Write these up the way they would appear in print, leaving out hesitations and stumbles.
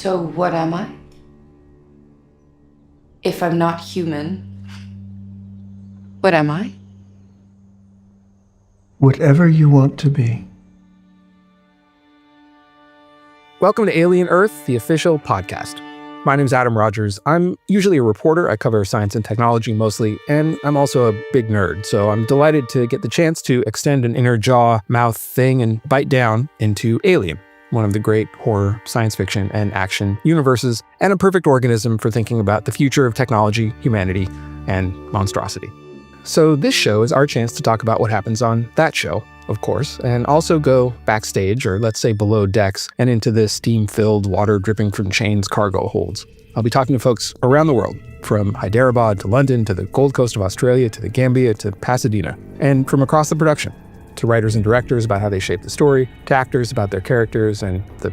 So what am I? If I'm not human, what am I? Whatever you want to be. Welcome to Alien Earth, the official podcast. My name's Adam Rogers. I'm usually a reporter. I cover science and technology mostly, and I'm also a big nerd. So I'm delighted to get the chance to extend an inner jaw mouth thing and bite down into Alien, one of the great horror, science fiction, and action universes, and a perfect organism for thinking about the future of technology, humanity, and monstrosity. So this show is our chance to talk about what happens on that show, of course, and also go backstage, or let's say below decks, and into the steam-filled, water dripping from chains cargo holds. I'll be talking to folks around the world, from Hyderabad to London, to the Gold Coast of Australia, to the Gambia, to Pasadena, and from across the production, to writers and directors about how they shape the story, to actors about their characters and the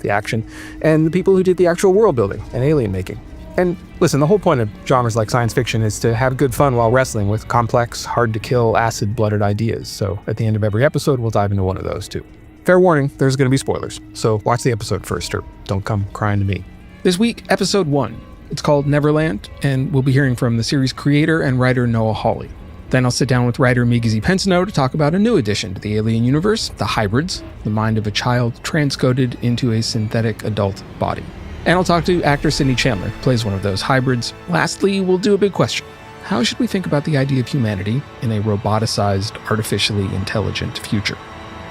action, and the people who did the actual world building and alien making. And listen, the whole point of genres like science fiction is to have good fun while wrestling with complex, hard-to-kill, acid-blooded ideas. So at the end of every episode, we'll dive into one of those too. Fair warning, there's going to be spoilers, so watch the episode first, or don't come crying to me. This week, episode 1. It's called Neverland, and we'll be hearing from the series creator and writer Noah Hawley. Then I'll sit down with writer Migizi Pensano to talk about a new addition to the alien universe, the hybrids, the mind of a child transcoded into a synthetic adult body. And I'll talk to actor Sydney Chandler, who plays one of those hybrids. Lastly, we'll do a big question. How should we think about the idea of humanity in a roboticized, artificially intelligent future?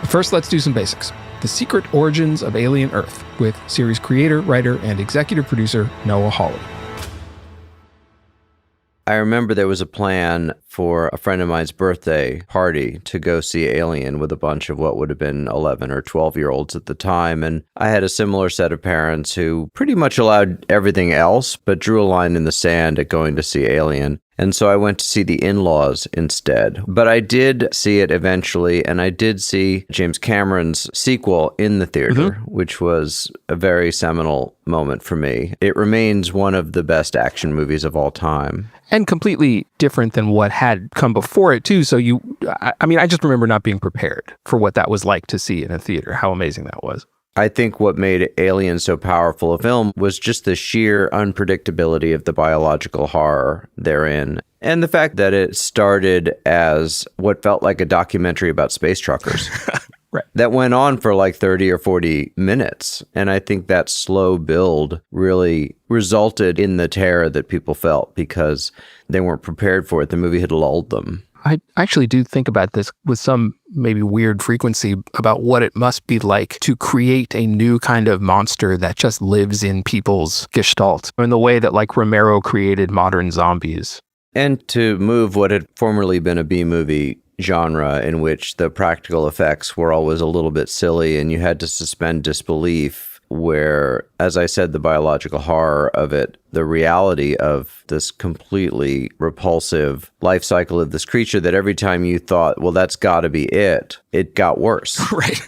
But first, let's do some basics. The secret origins of Alien Earth with series creator, writer, and executive producer Noah Hawley. I remember there was a plan for a friend of mine's birthday party to go see Alien with a bunch of what would have been 11 or 12-year-olds at the time. And I had a similar set of parents who pretty much allowed everything else, but drew a line in the sand at going to see Alien. And so I went to see the In-Laws instead. But I did see it eventually, and I did see James Cameron's sequel in the theater, which was a very seminal moment for me. It remains one of the best action movies of all time. And completely different than what had come before it, too. So I just remember not being prepared for what that was like to see in a theater, how amazing that was. I think what made Alien so powerful a film was just the sheer unpredictability of the biological horror therein. And the fact that it started as what felt like a documentary about space truckers. Right. That went on for like 30 or 40 minutes. And I think that slow build really resulted in the terror that people felt because they weren't prepared for it. The movie had lulled them. I actually do think about this with some maybe weird frequency about what it must be like to create a new kind of monster that just lives in people's gestalt in the way that like Romero created modern zombies. And to move what had formerly been a B-movie genre in which the practical effects were always a little bit silly and you had to suspend disbelief, where, as I said, the biological horror of it, the reality of this completely repulsive life cycle of this creature that every time you thought, well, that's got to be it got worse. Right.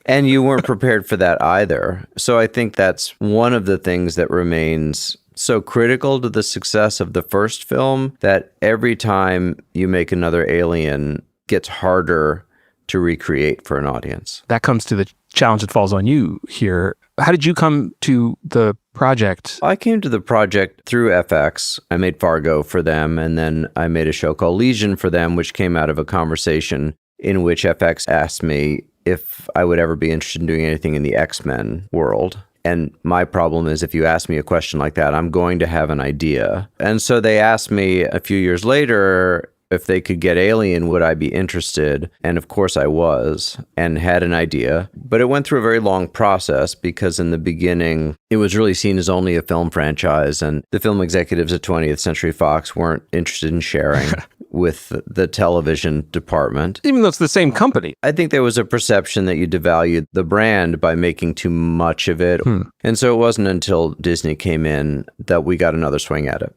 And you weren't prepared for that either. So I think that's one of the things that remains so critical to the success of the first film, that every time you make another Alien gets harder to recreate for an audience. That comes to the challenge that falls on you here. How did you come to the project? I came to the project through FX. I made Fargo for them, and then I made a show called Legion for them, which came out of a conversation in which FX asked me if I would ever be interested in doing anything in the X-Men world. And my problem is if you ask me a question like that, I'm going to have an idea. And so they asked me a few years later if they could get Alien, would I be interested? And of course I was, and had an idea. But it went through a very long process because in the beginning, it was really seen as only a film franchise. And the film executives at 20th Century Fox weren't interested in sharing with the television department. Even though it's the same company. I think there was a perception that you devalued the brand by making too much of it. And so it wasn't until Disney came in that we got another swing at it.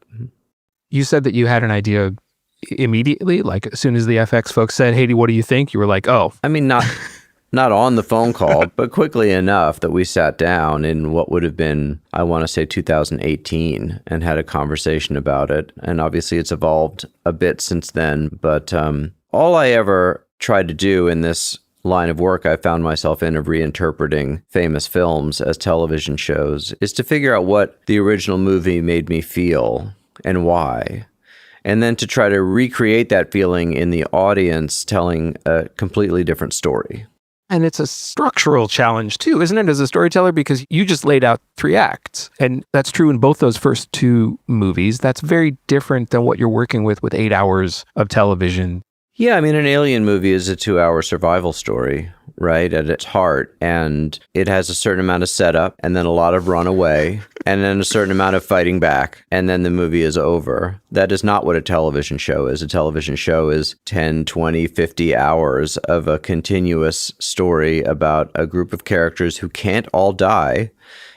You said that you had an idea immediately, like as soon as the FX folks said, "Hey, what do you think?" You were like, "Oh." I mean, not on the phone call, but quickly enough that we sat down in what would have been, I want to say 2018, and had a conversation about it. And obviously it's evolved a bit since then, but all I ever tried to do in this line of work I found myself in of reinterpreting famous films as television shows is to figure out what the original movie made me feel and why. And then to try to recreate that feeling in the audience telling a completely different story. And it's a structural challenge too, isn't it, as a storyteller? Because you just laid out 3 acts. And that's true in both those first 2 movies. That's very different than what you're working with 8 hours of television. Yeah, I mean, an Alien movie is a 2-hour survival story, right, at its heart. And it has a certain amount of setup, and then a lot of runaway, and then a certain amount of fighting back, and then the movie is over. That is not what a television show is. A television show is 10, 20, 50 hours of a continuous story about a group of characters who can't all die.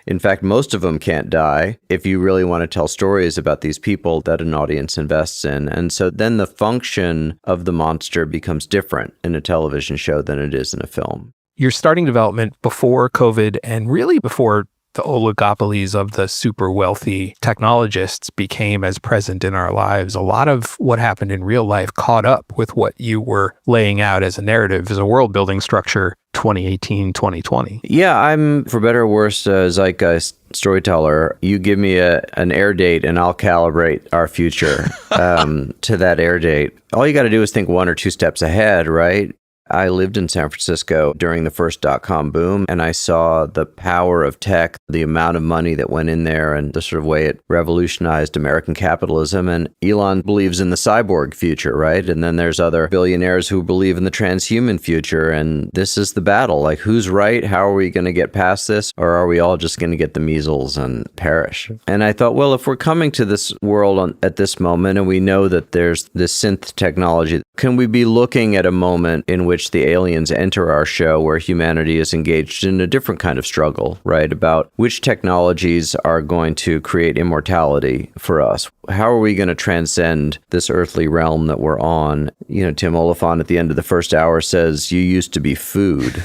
In fact, most of them can't die if you really want to tell stories about these people that an audience invests in. And so then the function of the monster becomes different in a television show than it is in a film. You're starting development before COVID and really before the oligopolies of the super wealthy technologists became as present in our lives. A lot of what happened in real life caught up with what you were laying out as a narrative, as a world building structure, 2018, 2020. Yeah, I'm, for better or worse, a zeitgeist storyteller. You give me an air date and I'll calibrate our future to that air date. All you got to do is think 1 or 2 steps ahead, right? I lived in San Francisco during the first dot-com boom, and I saw the power of tech, the amount of money that went in there, and the sort of way it revolutionized American capitalism. And Elon believes in the cyborg future, right? And then there's other billionaires who believe in the transhuman future. And this is the battle. Like, who's right? How are we going to get past this? Or are we all just going to get the measles and perish? And I thought, well, if we're coming to this world at this moment, and we know that there's this synth technology, can we be looking at a moment in which the aliens enter our show where humanity is engaged in a different kind of struggle, right? About which technologies are going to create immortality for us. How are we going to transcend this earthly realm that we're on? You know, Tim Oliphant at the end of the first hour says, you used to be food.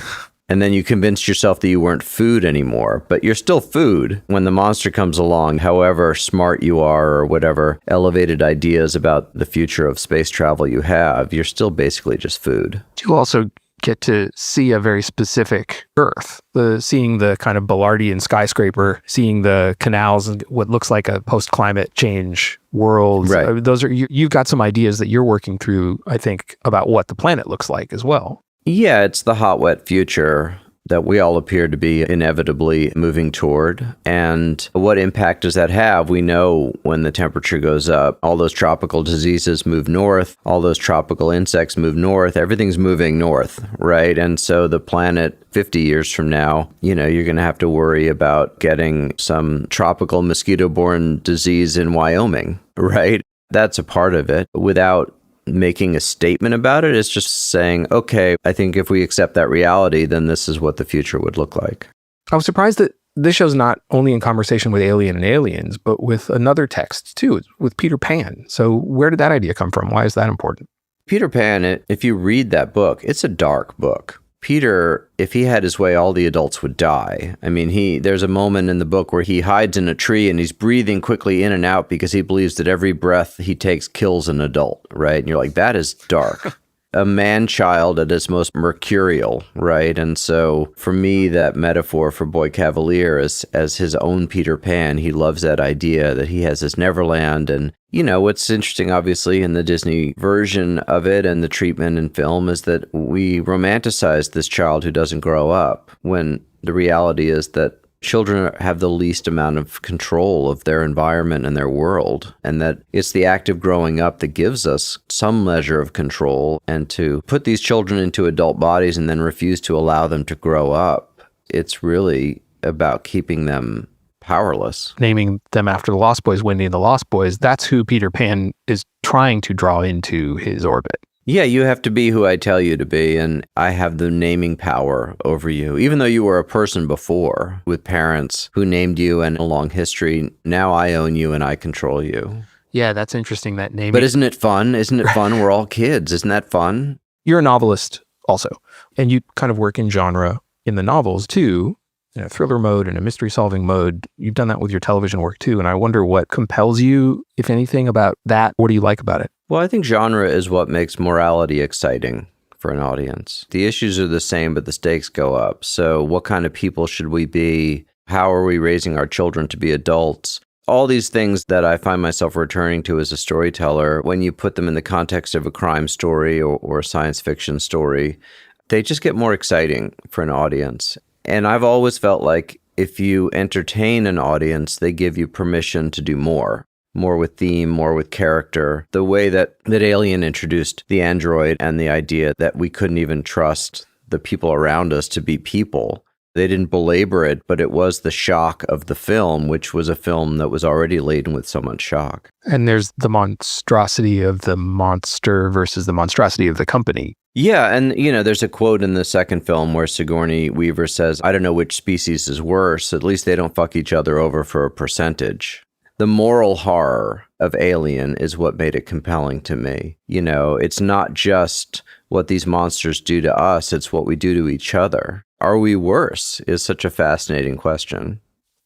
And then you convinced yourself that you weren't food anymore, but you're still food when the monster comes along, however smart you are or whatever elevated ideas about the future of space travel you have, you're still basically just food. You also get to see a very specific Earth, seeing the kind of Ballardian skyscraper, seeing the canals and what looks like a post-climate change world. Right. Those are, you've got some ideas that you're working through, I think, about what the planet looks like as well. Yeah, it's the hot, wet future that we all appear to be inevitably moving toward. And what impact does that have? We know when the temperature goes up, all those tropical diseases move north, all those tropical insects move north, everything's moving north, right? And so the planet 50 years from now, you know, you're going to have to worry about getting some tropical mosquito-borne disease in Wyoming, right? That's a part of it. Without making a statement about it, it's just saying, okay, I think if we accept that reality, then this is what the future would look like. I was surprised that this show's not only in conversation with Alien and Aliens, but with another text too, with Peter Pan. So where did that idea come from? Why is that important? Peter Pan, if you read that book, it's a dark book. Peter, if he had his way, all the adults would die. I mean, there's a moment in the book where he hides in a tree and he's breathing quickly in and out because he believes that every breath he takes kills an adult, right? And you're like, that is dark. A man-child at its most mercurial, right? And so for me, that metaphor for Boy Cavalier is as his own Peter Pan. He loves that idea that he has this Neverland. And, you know, what's interesting, obviously, in the Disney version of it and the treatment in film is that we romanticize this child who doesn't grow up, when the reality is that children have the least amount of control of their environment and their world, and that it's the act of growing up that gives us some measure of control. And to put these children into adult bodies and then refuse to allow them to grow up, it's really about keeping them powerless. Naming them after the Lost Boys, Wendy and the Lost Boys, that's who Peter Pan is trying to draw into his orbit. Yeah, you have to be who I tell you to be, and I have the naming power over you. Even though you were a person before, with parents who named you and a long history, now I own you and I control you. Yeah, that's interesting, that naming. But isn't it fun? Isn't it fun? We're all kids. Isn't that fun? You're a novelist also, and you kind of work in genre in the novels too, in a thriller mode and a mystery solving mode. You've done that with your television work too, and I wonder what compels you, if anything, about that. What do you like about it? Well, I think genre is what makes morality exciting for an audience. The issues are the same, but the stakes go up. So what kind of people should we be? How are we raising our children to be adults? All these things that I find myself returning to as a storyteller, when you put them in the context of a crime story or a science fiction story, they just get more exciting for an audience. And I've always felt like if you entertain an audience, they give you permission to do more with theme, more with character. The way that Alien introduced the android and the idea that we couldn't even trust the people around us to be people. They didn't belabor it, but it was the shock of the film, which was a film that was already laden with so much shock. And there's the monstrosity of the monster versus the monstrosity of the company. Yeah, and there's a quote in the second film where Sigourney Weaver says, "I don't know which species is worse, at least they don't fuck each other over for a percentage." The moral horror of Alien is what made it compelling to me. It's not just what these monsters do to us, it's what we do to each other. Are we worse is such a fascinating question.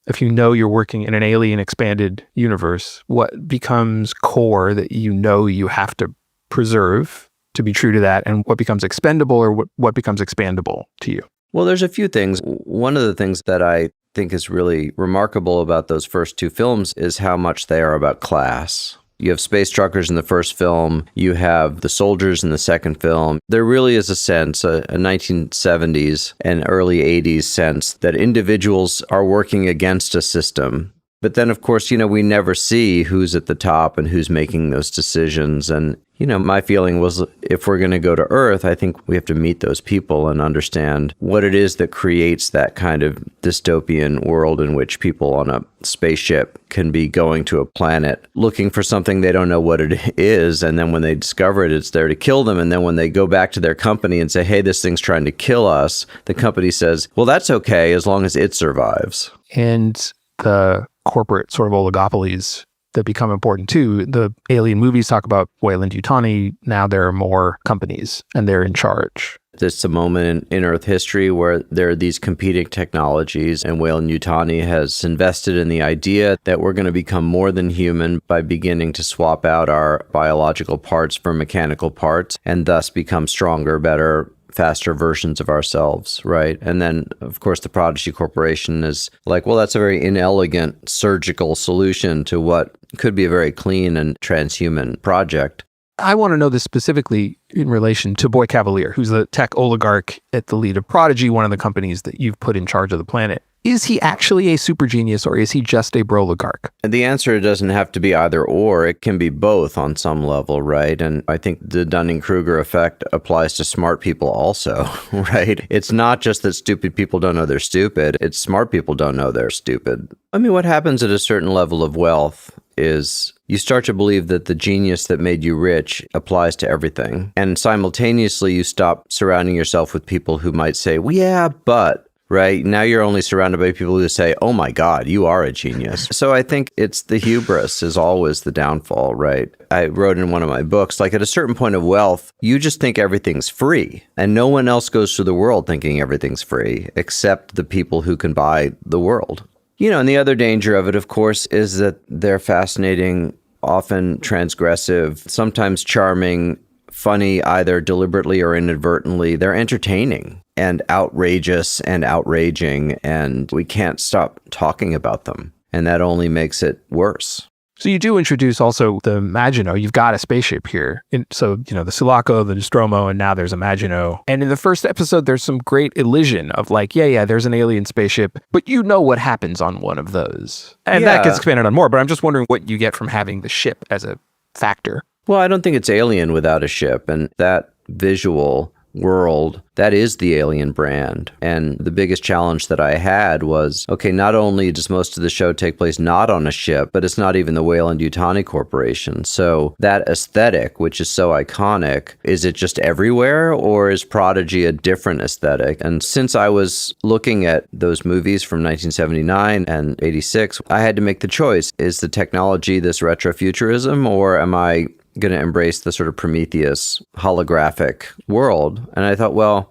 If you're working in an alien expanded universe, what becomes core that you have to preserve to be true to that, and what becomes expendable or what becomes expandable to you? Well, there's a few things. One of the things that I think is really remarkable about those first two films is how much they are about class. You have space truckers in the first film, you have the soldiers in the second film. There really is a sense, a 1970s and early 80s sense, that individuals are working against a system. But then, of course, we never see who's at the top and who's making those decisions. And, my feeling was if we're going to go to Earth, I think we have to meet those people and understand what it is that creates that kind of dystopian world in which people on a spaceship can be going to a planet looking for something they don't know what it is. And then when they discover it, it's there to kill them. And then when they go back to their company and say, hey, this thing's trying to kill us, the company says, well, that's okay as long as it survives. And the corporate sort of oligopolies that become important too. The Alien movies talk about Weyland-Yutani. Now there are more companies and they're in charge. There's a moment in Earth history where there are these competing technologies, and Weyland-Yutani has invested in the idea that we're going to become more than human by beginning to swap out our biological parts for mechanical parts and thus become stronger, better, faster versions of ourselves, right? And then, of course, the Prodigy Corporation is like, well, that's a very inelegant surgical solution to what could be a very clean and transhuman project. I want to know this specifically in relation to Boy Cavalier, who's the tech oligarch at the lead of Prodigy, one of the companies that you've put in charge of the planet. Is he actually a super genius, or is he just a broligarch? And the answer doesn't have to be either or. It can be both on some level, right? And I think the Dunning-Kruger effect applies to smart people also, right? It's not just that stupid people don't know they're stupid. It's smart people don't know they're stupid. I mean, what happens at a certain level of wealth is you start to believe that the genius that made you rich applies to everything. And simultaneously, you stop surrounding yourself with people who might say, well, yeah, but... right? Now you're only surrounded by people who say, oh my God, you are a genius. So I think it's the hubris is always the downfall, right? I wrote in one of my books, like at a certain point of wealth, you just think everything's free. And no one else goes through the world thinking everything's free, except the people who can buy the world. And the other danger of it, of course, is that they're fascinating, often transgressive, sometimes charming, funny, either deliberately or inadvertently. They're entertaining and outrageous and outraging, and we can't stop talking about them. And that only makes it worse. So you do introduce also the Maginot. You've got a spaceship here. So, the Sulaco, the Nostromo, and now there's a Maginot. And in the first episode, there's some great elision of like, yeah, there's an alien spaceship, but you know what happens on one of those. And that gets expanded on more, but I'm just wondering what you get from having the ship as a factor. Well, I don't think it's Alien without a ship, and that visual world, that is the Alien brand. And the biggest challenge that I had was, okay, not only does most of the show take place not on a ship, but it's not even the Weyland-Yutani Corporation. So that aesthetic, which is so iconic, is it just everywhere, or is Prodigy a different aesthetic? And since I was looking at those movies from 1979 and 86, I had to make the choice. Is the technology this retrofuturism, or am I going to embrace the sort of Prometheus holographic world? And I thought, well,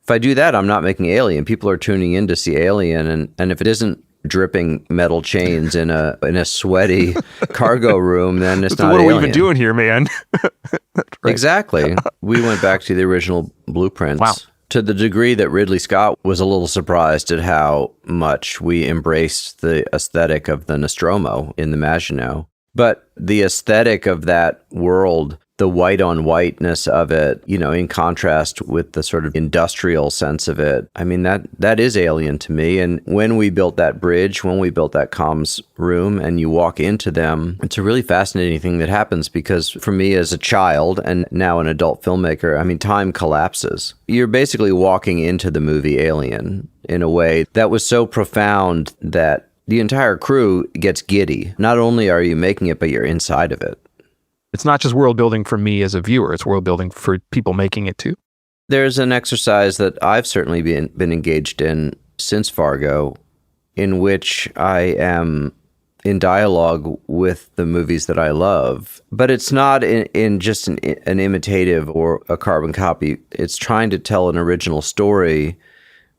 if I do that, I'm not making Alien. People are tuning in to see Alien, and if it isn't dripping metal chains in a sweaty cargo room, then it's not What Alien. are we even doing here, man? Exactly. We went back to the original blueprints. Wow. To the degree that Ridley Scott was a little surprised at how much we embraced the aesthetic of the Nostromo in the Maginot. But the aesthetic of that world, the white on whiteness of it, in contrast with the sort of industrial sense of it, I mean, that is alien to me. And when we built that bridge, when we built that comms room and you walk into them, it's a really fascinating thing that happens because for me as a child and now an adult filmmaker, I mean, time collapses. You're basically walking into the movie Alien in a way that was so profound that the entire crew gets giddy. Not only are you making it, but you're inside of it. It's not just world building for me as a viewer, it's world building for people making it too. There's an exercise that I've certainly been engaged in since Fargo, in which I am in dialogue with the movies that I love. But it's not in just an imitative or a carbon copy. It's trying to tell an original story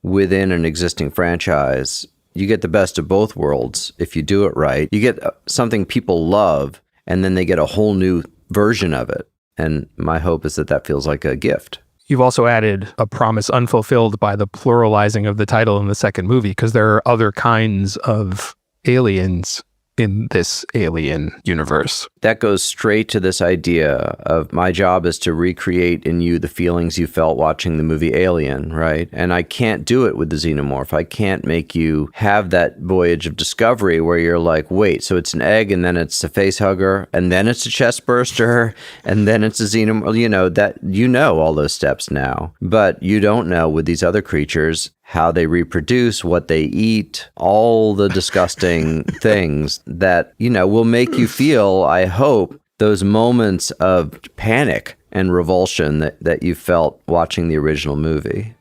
within an existing franchise. You get the best of both worlds if you do it right. You get something people love, and then they get a whole new version of it. And my hope is that feels like a gift. You've also added a promise unfulfilled by the pluralizing of the title in the second movie, because there are other kinds of aliens in this alien universe. That goes straight to this idea of my job is to recreate in you the feelings you felt watching the movie Alien, right? And I can't do it with the xenomorph. I can't make you have that voyage of discovery where you're like, wait, so it's an egg and then it's a face hugger and then it's a chest burster and then it's a xenomorph, all those steps now. But you don't know with these other creatures how they reproduce, what they eat, all the disgusting things that, will make you feel, I hope, those moments of panic and revulsion that you felt watching the original movie.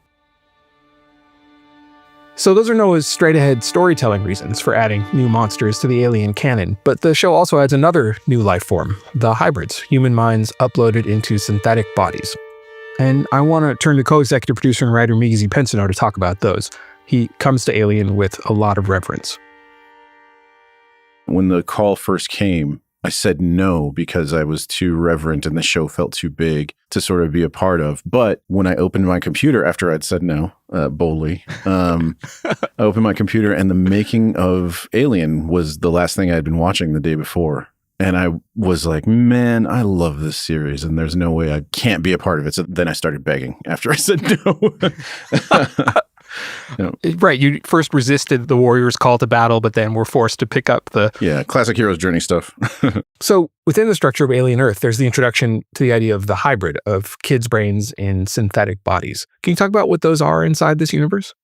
So those are Noah's straight-ahead storytelling reasons for adding new monsters to the Alien canon, but the show also adds another new life form, the hybrids, human minds uploaded into synthetic bodies. And I want to turn to co-executive producer and writer Miggy Z. Pensino to talk about those. He comes to Alien with a lot of reverence. When the call first came, I said no because I was too reverent and the show felt too big to sort of be a part of. But when I opened my computer after I'd said no, boldly, I opened my computer and the making of Alien was the last thing I had been watching the day before. And I was like, man, I love this series and there's no way I can't be a part of it. So then I started begging after I said no. Right. You first resisted the Warriors' call to battle, but then were forced to pick up the... Yeah, classic hero's journey stuff. So within the structure of Alien Earth, there's the introduction to the idea of the hybrid of kids' brains in synthetic bodies. Can you talk about what those are inside this universe?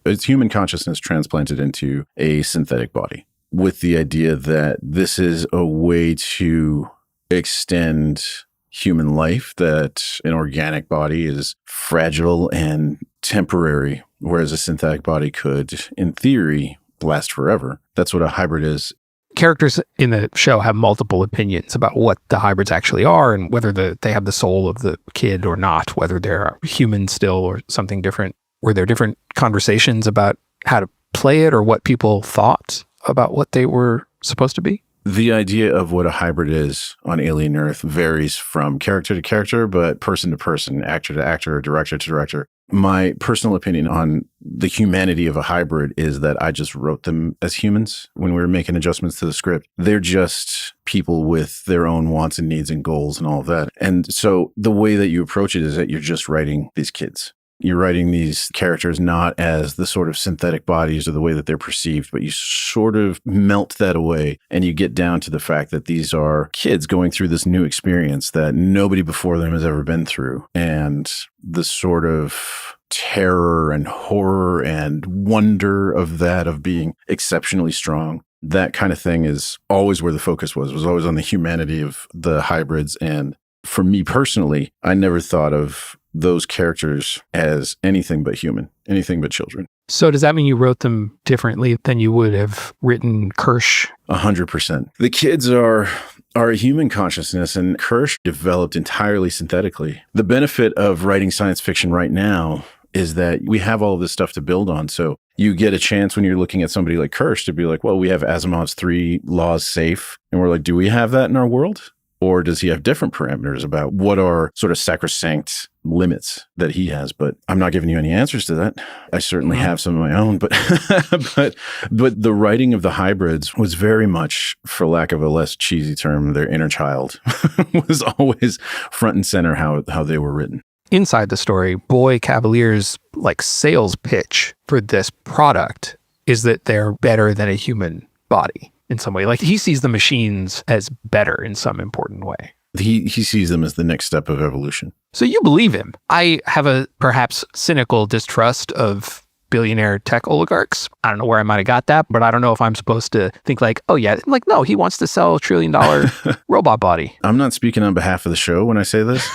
It's human consciousness transplanted into a synthetic body, with the idea that this is a way to extend human life, that an organic body is fragile and temporary, whereas a synthetic body could, in theory, last forever. That's what a hybrid is. Characters in the show have multiple opinions about what the hybrids actually are and whether they have the soul of the kid or not, whether they're human still or something different. Were there different conversations about how to play it or what people thought about what they were supposed to be? The idea of what a hybrid is on Alien Earth varies from character to character, but person to person, actor to actor, director to director. My personal opinion on the humanity of a hybrid is that I just wrote them as humans when we were making adjustments to the script. They're just people with their own wants and needs and goals and all of that. And so the way that you approach it is that you're just writing these kids. You're writing these characters not as the sort of synthetic bodies or the way that they're perceived, but you sort of melt that away and you get down to the fact that these are kids going through this new experience that nobody before them has ever been through. And the sort of terror and horror and wonder of that, of being exceptionally strong, that kind of thing is always where the focus was always on the humanity of the hybrids. And for me personally, I never thought of those characters as anything but human, anything but children. So does that mean you wrote them differently than you would have written Kirsch? 100%. The kids are a human consciousness, and Kirsch developed entirely synthetically. The benefit of writing science fiction right now is that we have all of this stuff to build on. So you get a chance when you're looking at somebody like Kirsch to be like, well, we have Asimov's 3 laws safe. And we're like, do we have that in our world? Or does he have different parameters about what are sort of sacrosanct limits that he has? But I'm not giving you any answers to that. I certainly have some of my own, but but the writing of the hybrids was very much, for lack of a less cheesy term, their inner child was always front and center how they were written. Inside the story, Boy Cavalier's like sales pitch for this product is that they're better than a human body in some way. Like he sees the machines as better in some important way. He sees them as the next step of evolution. So you believe him. I have a perhaps cynical distrust of billionaire tech oligarchs. I don't know where I might have got that, but I don't know if I'm supposed to think like, oh yeah, like no, he wants to sell $1 trillion robot body. I'm not speaking on behalf of the show when I say this,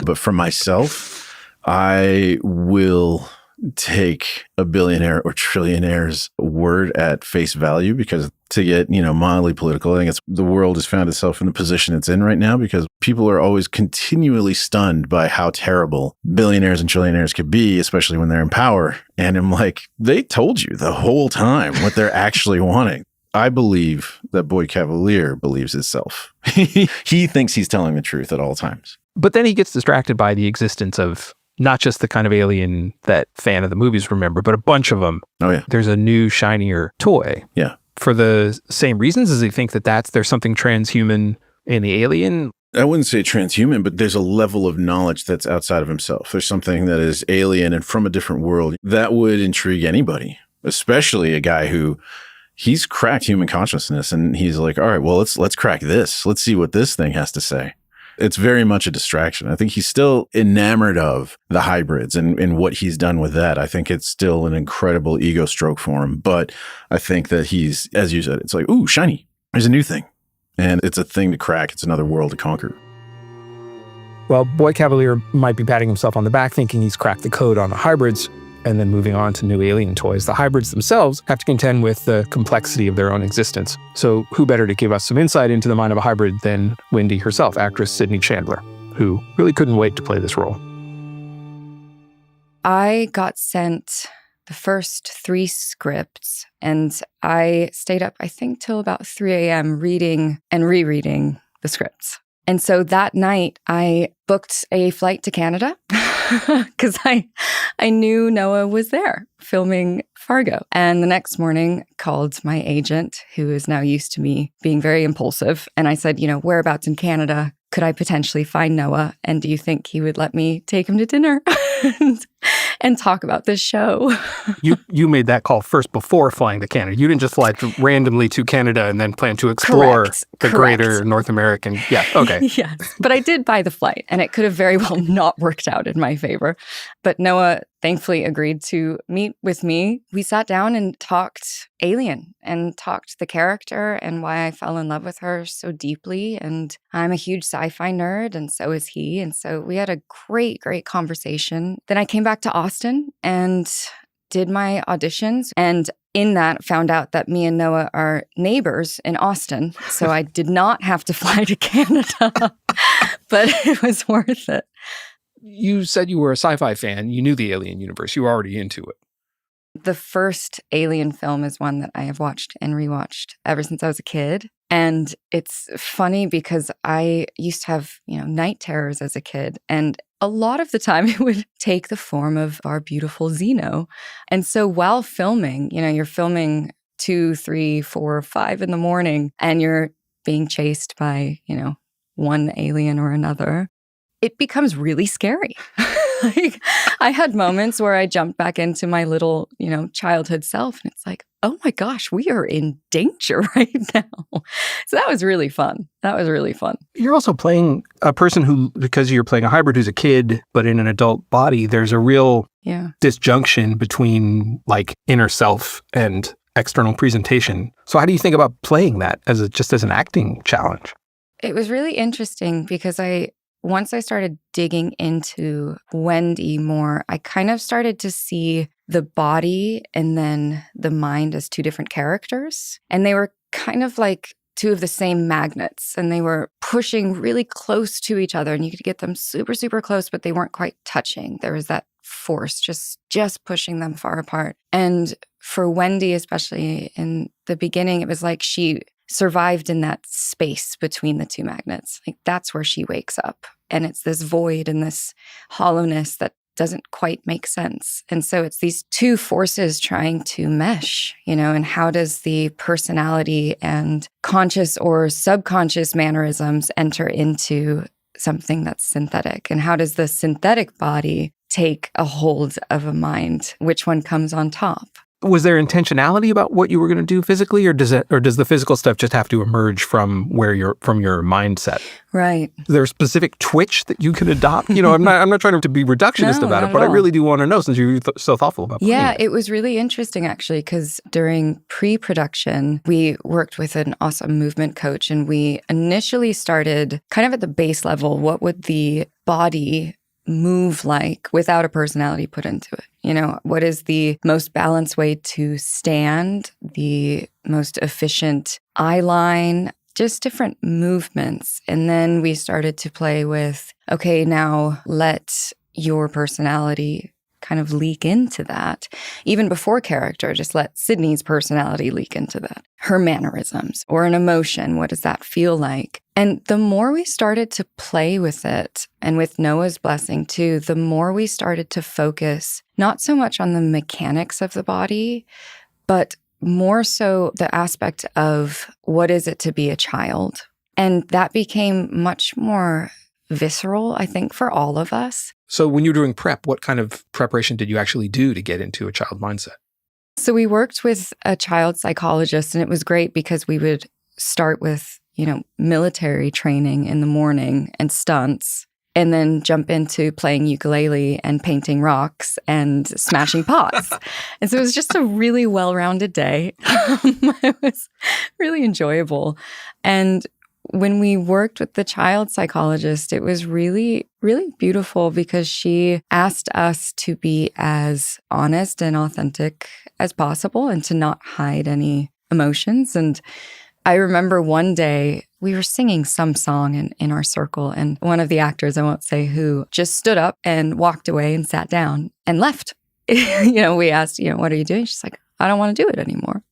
but for myself, I will take a billionaire or trillionaire's word at face value, because to get, mildly political, I think the world has found itself in the position it's in right now because people are always continually stunned by how terrible billionaires and trillionaires could be, especially when they're in power. And I'm like, they told you the whole time what they're actually wanting. I believe that Boy Cavalier believes himself. He thinks he's telling the truth at all times. But then he gets distracted by the existence of not just the kind of alien that fan of the movies remember, but a bunch of them. Oh, yeah. There's a new, shinier toy. Yeah. For the same reasons, does he think that there's something transhuman in the alien? I wouldn't say transhuman, but there's a level of knowledge that's outside of himself. There's something that is alien and from a different world that would intrigue anybody, especially a guy who he's cracked human consciousness and he's like, all right, well, let's crack this. Let's see what this thing has to say. It's very much a distraction. I think he's still enamored of the hybrids and what he's done with that. I think it's still an incredible ego stroke for him. But I think that he's, as you said, it's like, ooh, shiny. There's a new thing. And it's a thing to crack. It's another world to conquer. Well, Boy Cavalier might be patting himself on the back thinking he's cracked the code on the hybrids and then moving on to new alien toys. The hybrids themselves have to contend with the complexity of their own existence. So who better to give us some insight into the mind of a hybrid than Wendy herself, actress Sydney Chandler, who really couldn't wait to play this role. I got sent the first 3 scripts and I stayed up, I think, till about 3 a.m. reading and rereading the scripts. And so that night I booked a flight to Canada because I knew Noah was there filming Fargo. And the next morning called my agent, who is now used to me being very impulsive. And I said, whereabouts in Canada could I potentially find Noah? And do you think he would let me take him to dinner and talk about this show? You made that call first before flying to Canada. You didn't just fly randomly to Canada and then plan to explore the greater North American. Yeah, okay. Yes, but I did buy the flight and it could have very well not worked out in my favor. But Noah thankfully agreed to meet with me. We sat down and talked Alien and talked the character and why I fell in love with her so deeply. And I'm a huge sci-fi nerd and so is he. And so we had a great conversation. Then I came back to Austin and did my auditions. And in that, found out that me and Noah are neighbors in Austin. So I did not have to fly to Canada, but it was worth it. You said you were a sci-fi fan. You knew the alien universe. You were already into it. The first Alien film is one that I have watched and rewatched ever since I was a kid. And it's funny because I used to have, night terrors as a kid. And a lot of the time it would take the form of our beautiful Xeno. And so while filming, you're filming 2, 3, 4, 5 in the morning and you're being chased by, one alien or another, it becomes really scary. Like, I had moments where I jumped back into my little, childhood self. And it's like, oh my gosh, we are in danger right now. So that was really fun. You're also playing a person who, because you're playing a hybrid who's a kid, but in an adult body, there's a real disjunction between like inner self and external presentation. So how do you think about playing that as an acting challenge? It was really interesting because once I started digging into Wendy more, I kind of started to see the body and then the mind as 2 different characters. And they were kind of like 2 of the same magnets and they were pushing really close to each other and you could get them super, super close, but they weren't quite touching. There was that force just pushing them far apart. And for Wendy, especially in the beginning, it was like she survived in that space between the two magnets. Like that's where she wakes up. And it's this void and this hollowness that doesn't quite make sense. And so it's these two forces trying to mesh, and how does the personality and conscious or subconscious mannerisms enter into something that's synthetic? And how does the synthetic body take a hold of a mind? Which one comes on top? Was there intentionality about what you were going to do physically, or does the physical stuff just have to emerge from your mindset? Right. Is there a specific twitch that you can adopt? I'm not trying to be reductionist about it, but I really do want to know, since you're so thoughtful about Yeah, it. it was really interesting actually, because during pre-production, we worked with an awesome movement coach, and we initially started kind of at the base level. What would the body move like without a personality put into it? What is the most balanced way to stand, the most efficient eye line, just different movements. And then we started to play with, okay, now let your personality kind of leak into that. Even before character, just let Sydney's personality leak into that. Her mannerisms or an emotion, what does that feel like? And the more we started to play with it, and with Noah's blessing too, the more we started to focus not so much on the mechanics of the body, but more so the aspect of what is it to be a child. And that became much more visceral, I think, for all of us. So when you were doing prep, what kind of preparation did you actually do to get into a child mindset? So we worked with a child psychologist, and it was great because we would start with, military training in the morning and stunts, and then jump into playing ukulele and painting rocks and smashing pots. And so it was just a really well-rounded day. It was really enjoyable. And when we worked with the child psychologist, it was really, really beautiful because she asked us to be as honest and authentic as possible and to not hide any emotions. And I remember one day we were singing some song in our circle, and one of the actors, I won't say who, just stood up and walked away and sat down and left. We asked, what are you doing? She's like, I don't want to do it anymore.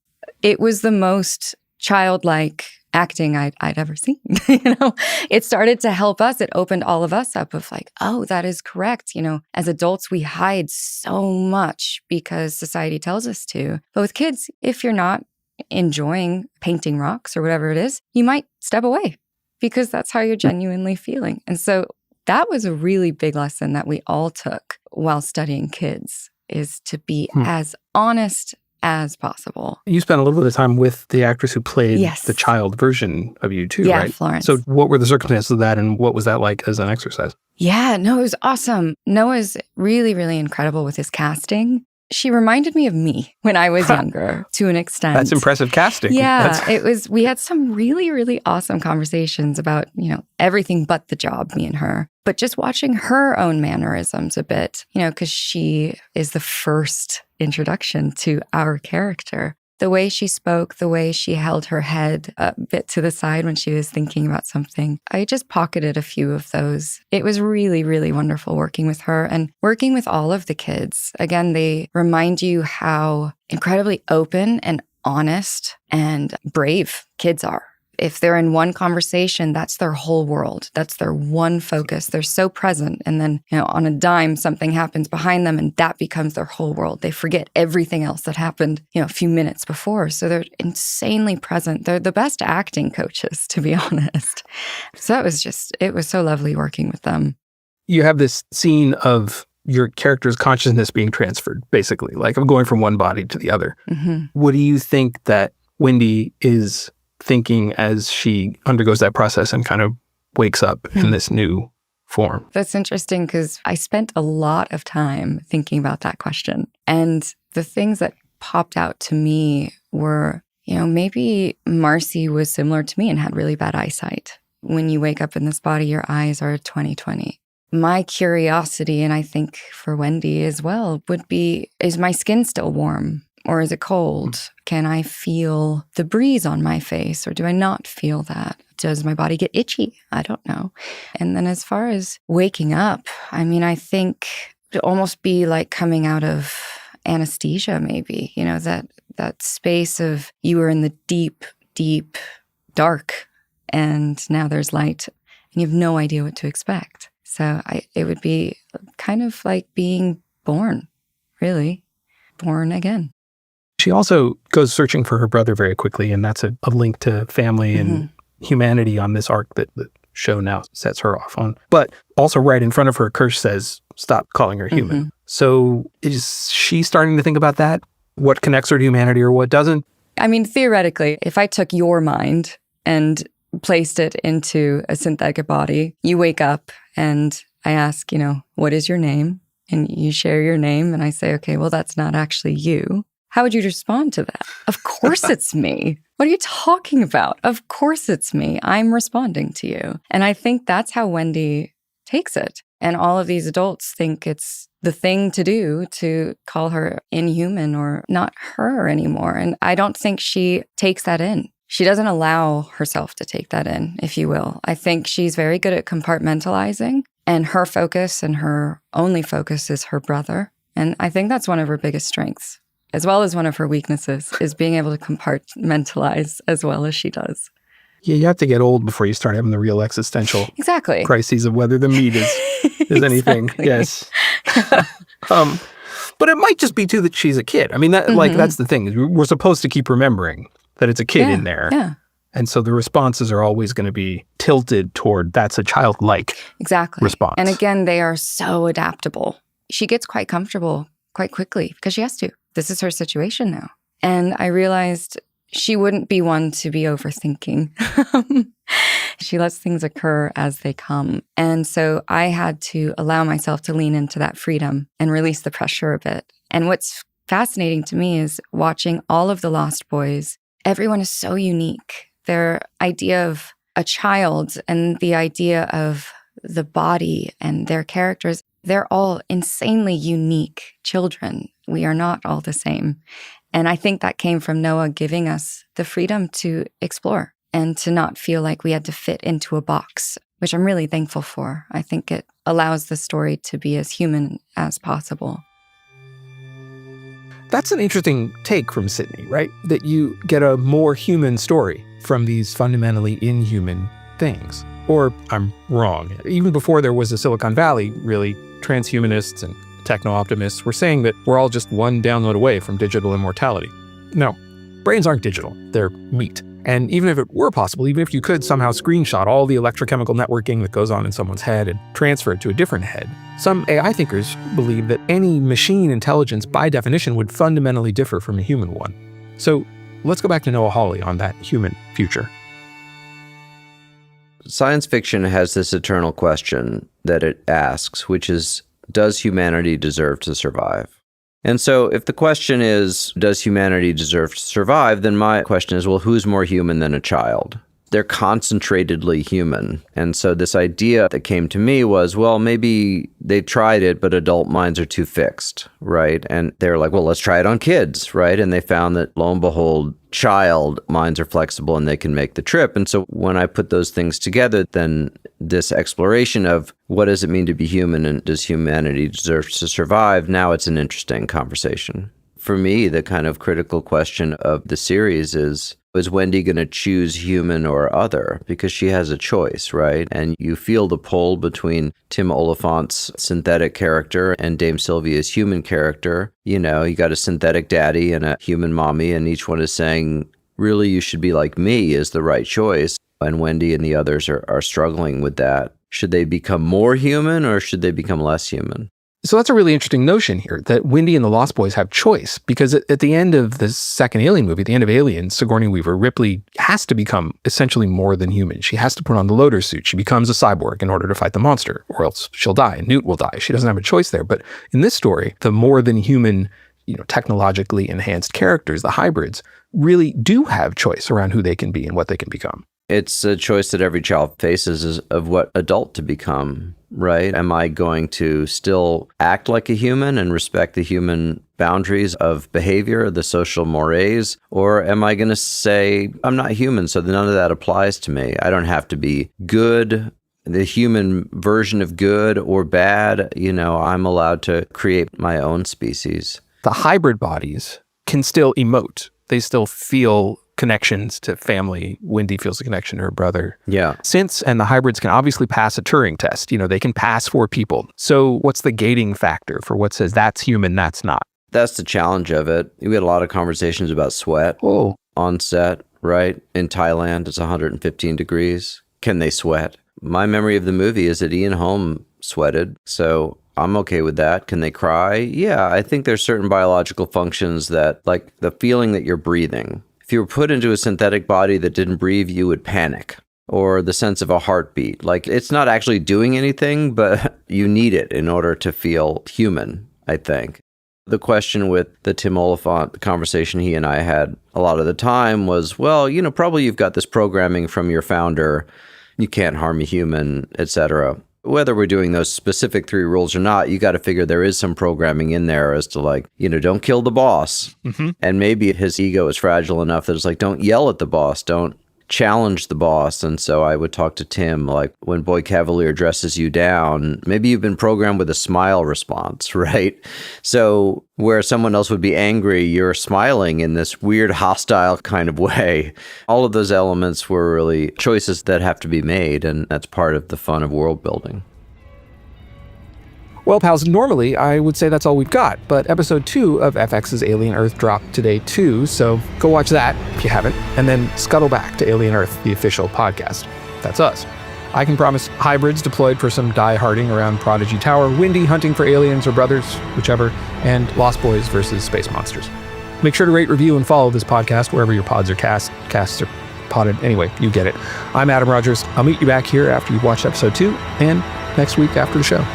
It was the most childlike acting I'd ever seen. It started to help us. It opened all of us up of like, oh, that is correct. As adults, we hide so much because society tells us to. But with kids, if you're not enjoying painting rocks or whatever it is, you might step away because that's how you're genuinely feeling. And so that was a really big lesson that we all took while studying kids, is to be as honest as possible. You spent a little bit of time with the actress who played Yes. the child version of you too, Yeah, right? Florence. So what were the circumstances of that, and what was that like as an exercise? Yeah, no, it was awesome. Noah's really, really incredible with his casting. She reminded me of me when I was younger to an extent. That's impressive casting. Yeah, we had some really, really awesome conversations about, everything but the job, me and her. But just watching her own mannerisms a bit, because she is the first introduction to our character. The way she spoke, the way she held her head a bit to the side when she was thinking about something. I just pocketed a few of those. It was really, really wonderful working with her and working with all of the kids. Again, they remind you how incredibly open and honest and brave kids are. If they're in one conversation, that's their whole world. That's their one focus. They're so present. And then, on a dime, something happens behind them and that becomes their whole world. They forget everything else that happened, a few minutes before. So they're insanely present. They're the best acting coaches, to be honest. So it was so lovely working with them. You have this scene of your character's consciousness being transferred, basically, like of going from one body to the other. Mm-hmm. What do you think that Wendy is thinking as she undergoes that process and kind of wakes up in this new form? That's interesting because I spent a lot of time thinking about that question. And the things that popped out to me were, maybe Marcy was similar to me and had really bad eyesight. When you wake up in this body, your eyes are 20/20. My curiosity, and I think for Wendy as well, would be, is my skin still warm? Or is it cold? Can I feel the breeze on my face, or do I not feel that? Does my body get itchy? I don't know. And then as far as waking up, I think it'd almost be like coming out of anesthesia, maybe, that space of you were in the deep, deep dark and now there's light and you have no idea what to expect. So it would be kind of like being born, really, born again. She also goes searching for her brother very quickly, and that's a link to family and humanity on this arc that the show now sets her off on. But also right in front of her, Kirsch says, stop calling her human. So is she starting to think about that? What connects her to humanity or what doesn't? I mean, theoretically, if I took your mind and placed it into a synthetic body, you wake up and I ask, what is your name? And you share your name and I say, okay, well, that's not actually you. How would you respond to that? Of course it's me. What are you talking about? Of course it's me. I'm responding to you. And I think that's how Wendy takes it. And all of these adults think it's the thing to do to call her inhuman or not her anymore. And I don't think she takes that in. She doesn't allow herself to take that in, if you will. I think she's very good at compartmentalizing, and her focus and her only focus is her brother. And I think that's one of her biggest strengths, as well as one of her weaknesses, is being able to compartmentalize as well as she does. Yeah, you have to get old before you start having the real existential crises of whether the meat is anything. Yes. But it might just be, too, that she's a kid. I mean, that's the thing. We're supposed to keep remembering that it's a kid in there. Yeah. And so the responses are always going to be tilted toward that's a childlike response. And again, they are so adaptable. She gets quite comfortable quite quickly because she has to. This is her situation now. And I realized she wouldn't be one to be overthinking. She lets things occur as they come. And so I had to allow myself to lean into that freedom and release the pressure a bit. And what's fascinating to me is watching all of the Lost Boys. Everyone is so unique. Their idea of a child and the idea of the body and their characters, they're all insanely unique children. We are not all the same. And I think that came from Noah giving us the freedom to explore and to not feel like we had to fit into a box, which I'm really thankful for. I think it allows the story to be as human as possible. That's an interesting take from Sydney, right? That you get a more human story from these fundamentally inhuman things. Or I'm wrong. Even before there was a Silicon Valley, really, transhumanists and techno-optimists were saying that we're all just one download away from digital immortality. No, brains aren't digital. They're meat. And even if it were possible, even if you could somehow screenshot all the electrochemical networking that goes on in someone's head and transfer it to a different head, some AI thinkers believe that any machine intelligence by definition would fundamentally differ from a human one. So let's go back to Noah Hawley on that human future. Science fiction has this eternal question that it asks, which is, does humanity deserve to survive? And so if the question is, does humanity deserve to survive, then my question is, well, who's more human than a child? They're concentratedly human. And so this idea that came to me was, well, maybe they tried it, but adult minds are too fixed, right? And they're like, well, let's try it on kids, right? And they found that, lo and behold, child minds are flexible and they can make the trip. And so when I put those things together, then this exploration of what does it mean to be human and does humanity deserve to survive, now it's an interesting conversation. For me, the kind of critical question of the series is Wendy going to choose human or other? Because she has a choice, right? And you feel the pull between Tim Oliphant's synthetic character and Dame Sylvia's human character. You know, you got a synthetic daddy and a human mommy, and each one is saying, really, you should be like me is the right choice. And Wendy and the others are struggling with that. Should they become more human or should they become less human? So that's a really interesting notion here, that Wendy and the Lost Boys have choice, because at the end of the second Alien movie, at the end of Alien, Sigourney Weaver, Ripley has to become essentially more than human. She has to put on the loader suit. She becomes a cyborg in order to fight the monster, or else she'll die, and Newt will die. She doesn't have a choice there. But in this story, the more than human, technologically enhanced characters, the hybrids, really do have choice around who they can be and what they can become. It's a choice that every child faces is of what adult to become, right? Am I going to still act like a human and respect the human boundaries of behavior, the social mores? Or am I going to say, I'm not human, so none of that applies to me? I don't have to be good, the human version of good or bad. I'm allowed to create my own species. The hybrid bodies can still emote. They still feel connections to family. Wendy feels a connection to her brother. Yeah. Synths and the hybrids can obviously pass a Turing test. They can pass for people. So what's the gating factor for what says that's human, that's not? That's the challenge of it. We had a lot of conversations about sweat Oh, on set, right? In Thailand, it's 115 degrees. Can they sweat? My memory of the movie is that Ian Holm sweated, so I'm okay with that. Can they cry? Yeah, I think there's certain biological functions that, like the feeling that you're breathing. If you were put into a synthetic body that didn't breathe, you would panic. Or the sense of a heartbeat. Like, it's not actually doing anything, but you need it in order to feel human, I think. The question with the Tim Oliphant, the conversation he and I had a lot of the time was, well, probably you've got this programming from your founder. You can't harm a human, etc. Whether we're doing those specific 3 rules or not, you got to figure there is some programming in there as to don't kill the boss. mm-hmm. And maybe his ego is fragile enough that it's like, don't yell at the boss, don't challenge the boss. And so I would talk to Tim, like, when Boy Cavalier dresses you down, maybe you've been programmed with a smile response, right? So where someone else would be angry, you're smiling in this weird hostile kind of way. All of those elements were really choices that have to be made, and that's part of the fun of world building. Well, pals, normally I would say that's all we've got, but episode 2 of FX's Alien Earth dropped today too, so go watch that if you haven't, and then scuttle back to Alien Earth, the official podcast. That's us. I can promise hybrids deployed for some die-harding around Prodigy Tower, Wendy hunting for aliens or brothers, whichever, and Lost Boys versus space monsters. Make sure to rate, review, and follow this podcast wherever your pods are casts are potted. Anyway, you get it. I'm Adam Rogers. I'll meet you back here after you've watched episode 2 and next week after the show.